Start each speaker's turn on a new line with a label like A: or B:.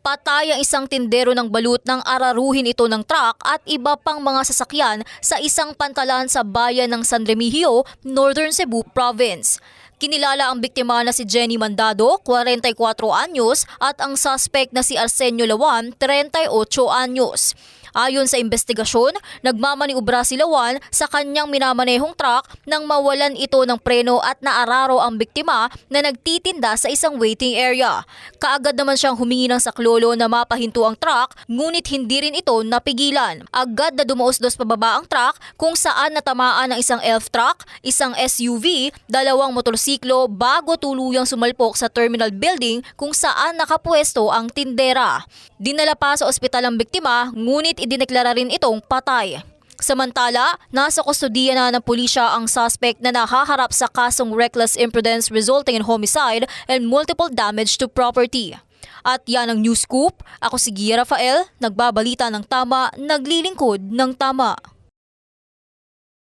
A: Patay ang isang tindero ng balut nang araruhin ito ng truck at iba pang mga sasakyan sa isang pantalan sa bayan ng San Remigio, Northern Cebu Province. Kinilala ang biktima na si Jenny Mandado, 44 anyos, at ang suspect na si Arsenio Lawan, 38 anyos. Ayon sa investigasyon, nagmamaniubra si Lawan sa kanyang minamanehong truck nang mawalan ito ng preno at naararo ang biktima na nagtitinda sa isang waiting area. Kaagad naman siyang humingi ng saklolo na mapahinto ang truck, ngunit hindi rin ito napigilan. Agad na dumaos-dos pababa ang truck kung saan natamaan ng isang elf truck, isang SUV, dalawang motorsiklo bago tuluyang sumalpok sa terminal building kung saan nakapwesto ang tindera. Dinala pa sa ospital ang biktima, ngunit idineklara rin itong patay. Samantala, nasa kustodiya na ng pulisya ang suspect na nahaharap sa kasong reckless imprudence resulting in homicide and multiple damage to property. At yan ang News Scoop. Ako si Gia Rafael, nagbabalita ng tama, naglilingkod ng tama.